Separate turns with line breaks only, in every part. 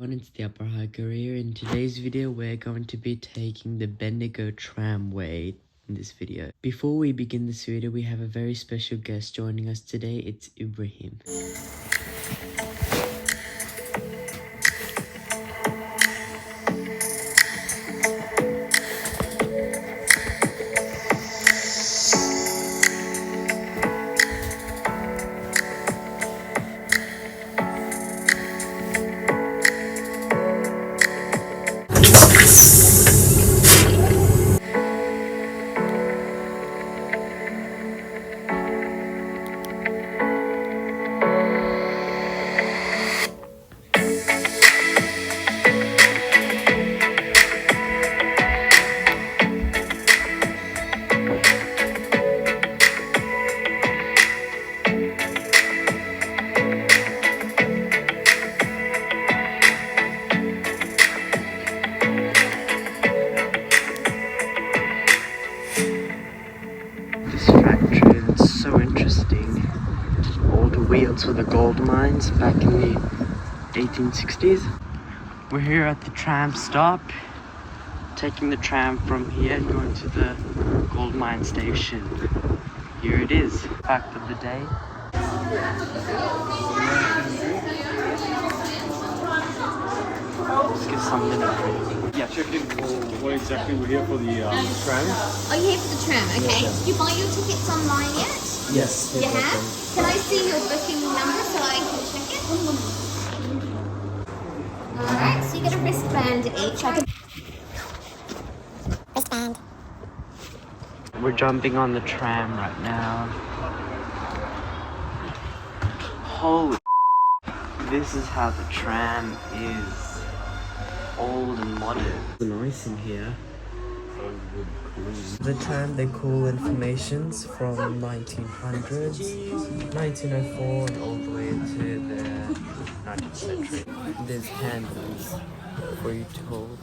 It's the Upper Career. In today's video, we're going to be taking the Bendigo Tramway in this video. Before we begin this video, we have a very special guest joining us today. It's Ibrahim. It's so interesting. All the wheels for the gold mines back in the 1860s. We're here at the tram stop, taking the tram from here and going to the gold mine station. Here it is. Fact of the day. Let's get something.
Yeah, check in what exactly we're here for the tram.
Oh, you're here for the tram, okay. Did you buy your tickets online yet?
Yes.
You have? Can I see your booking number so I can check it? Alright, so you get a wristband each. Wristband.
We're jumping on the tram right now. Holy, this is how the tram is. Old and modern. Nice in here. The tram, they call informations from 1900s, 1904 and all the way into the 19th century. There's handles for you to hold.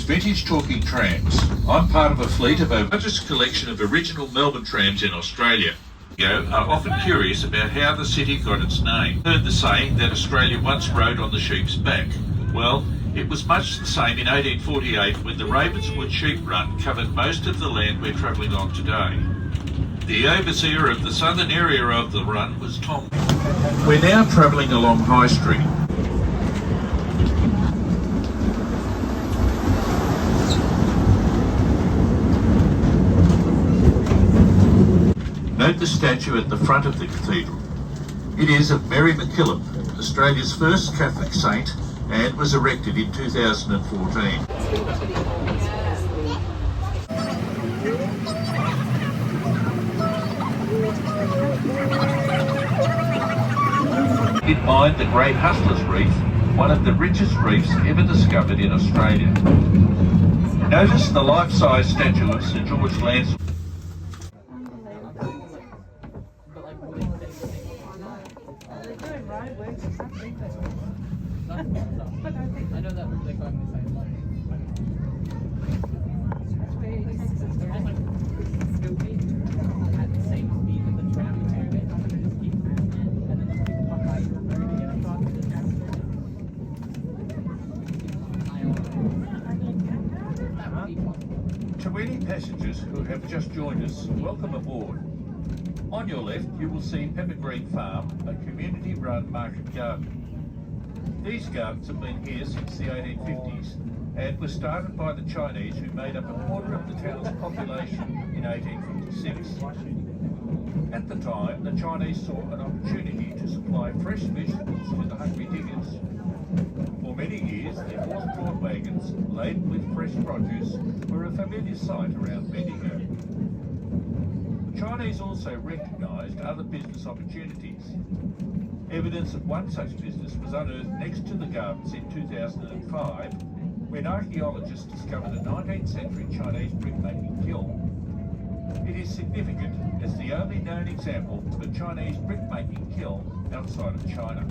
Vintage Talking Trams. I'm part of a fleet of the largest collection of original Melbourne trams in Australia. Are often curious about how the city got its name. Heard the saying that Australia once rode on the sheep's back. Well, it was much the same in 1848 when the Ravenswood sheep run covered most of the land we're travelling on today. The overseer of the southern area of the run was Tom. We're now travelling along High Street. Note the statue at the front of the cathedral. It is of Mary MacKillop, Australia's first Catholic saint, and was erected in 2014. Keep in mind the Great Hustlers Reef, one of the richest reefs ever discovered in Australia. Notice the life-size statue of Sir George Lansford.
I know that they're going the same way. At the same speed that the tram is moving, I'm going to just keep moving, and then just people come by you and to get across the tram.
To any passengers who have just joined us, welcome aboard. On your left, you will see Peppergreen Farm, a community-run market garden. These gardens have been here since the 1850s and were started by the Chinese, who made up a quarter of the town's population in 1856. At the time, the Chinese saw an opportunity to supply fresh vegetables to the hungry diggers. For many years, their horse-drawn wagons laden with fresh produce were a familiar sight around Bendigo. The Chinese also recognised other business opportunities. Evidence of one such business was unearthed next to the gardens in 2005 when archaeologists discovered a 19th century Chinese brickmaking kiln. It is significant as the only known example of a Chinese brickmaking kiln outside of China.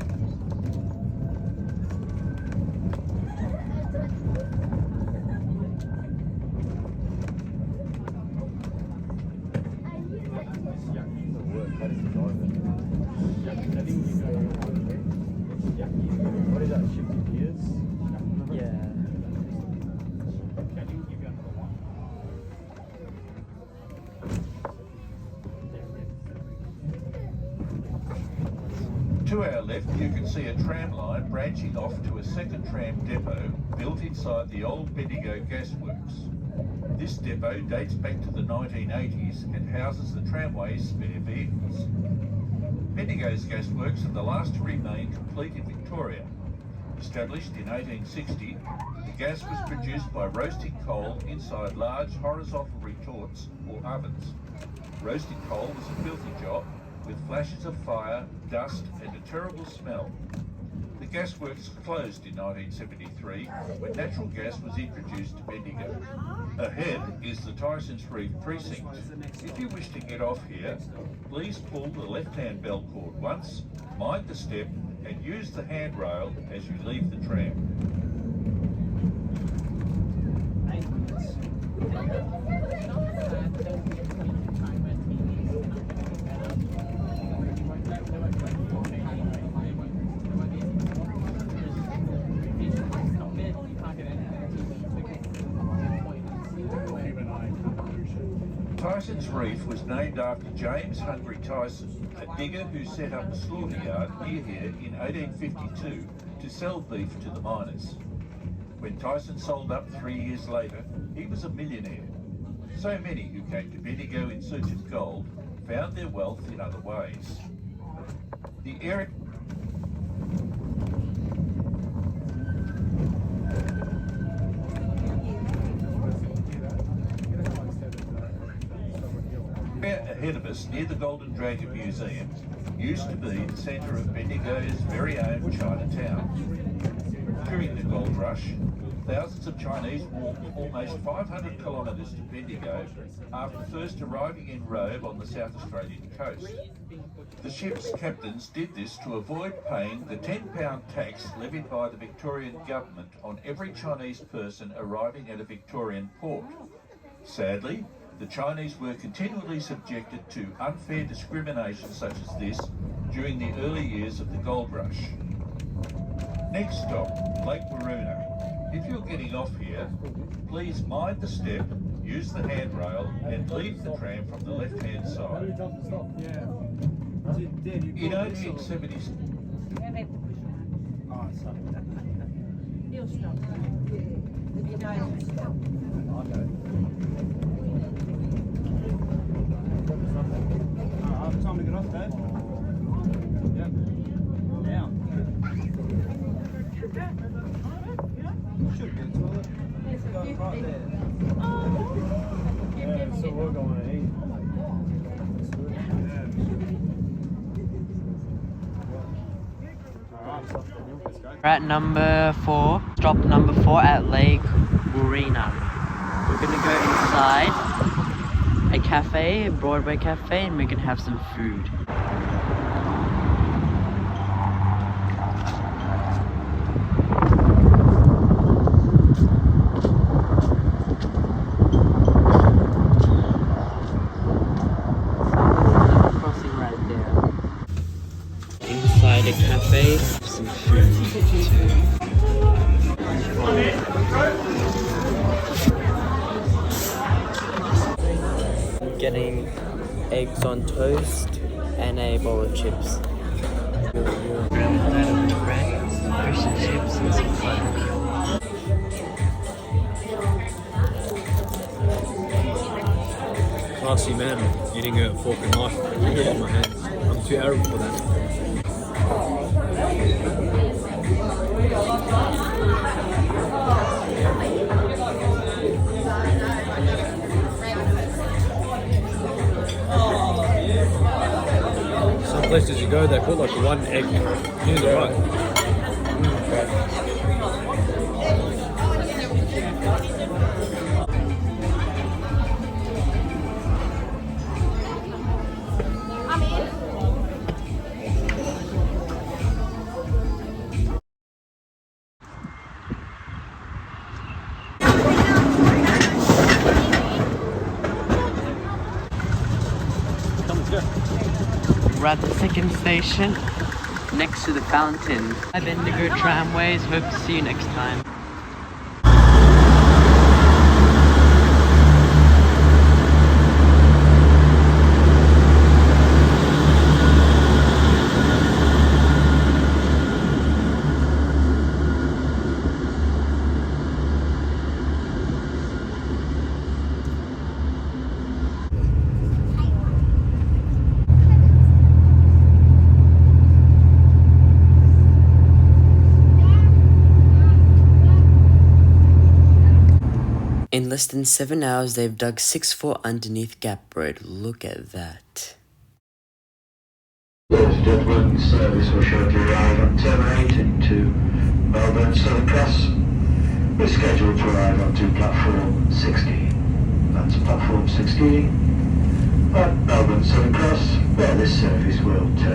left, you can see a tram line branching off to a second tram depot built inside the old Bendigo gasworks. This depot dates back to the 1980s and houses the Tramway's spare vehicles. Bendigo's gasworks are the last to remain complete in Victoria. Established in 1860, the gas was produced by roasting coal inside large horizontal retorts or ovens. Roasting coal was a filthy job, with flashes of fire, dust and a terrible smell. The gasworks closed in 1973 when natural gas was introduced to Bendigo. Ahead is the Tyson's Reef precinct. If you wish to get off here, please pull the left-hand bell cord once, mind the step and use the handrail as you leave the tram. Tyson's Reef was named after James Hungry Tyson, a digger who set up a slaughter yard near here in 1852 to sell beef to the miners. When Tyson sold up 3 years later, he was a millionaire. So many who came to Bendigo in search of gold found their wealth in other ways. The area ahead of us, near the Golden Dragon Museum, used to be the centre of Bendigo's very own Chinatown. During the gold rush, thousands of Chinese walked almost 500 kilometres to Bendigo after first arriving in Robe on the South Australian coast. The ship's captains did this to avoid paying the £10 tax levied by the Victorian government on every Chinese person arriving at a Victorian port. Sadly, the Chinese were continually subjected to unfair discrimination such as this during the early years of the gold rush. Next stop, Lake Waroona. If you're getting off here, please mind the step, use the handrail and leave the tram from the left-hand side. In 1870s...
Time to get off, Dave. Yep. Down. Should be a toilet. Right there. Yeah, so we're going to eat.
We're at number 4, stop number 4 at Lake Waroona. We're gonna go inside a cafe, a Broadway cafe, and we can have some food. Crossing right there. Inside a cafe, some food too. Getting eggs on toast and a bowl of chips. Bread, fish and chips and some Coke.
Classy man, eating a fork and knife with my hands. I'm too Arab for that. Some places you go, they put like one egg near the right.
We're at the second station, next to the fountain. Hi Bendigo Tramways, hope to see you next time. In less than 7 hours, they've dug 6 foot underneath Gap Road. Look at that.
Ladies and gentlemen, service will shortly arrive on Tramway into Melbourne Southern Cross. We're scheduled to arrive onto platform 16. That's platform 16 at Melbourne Southern Cross, where this service will take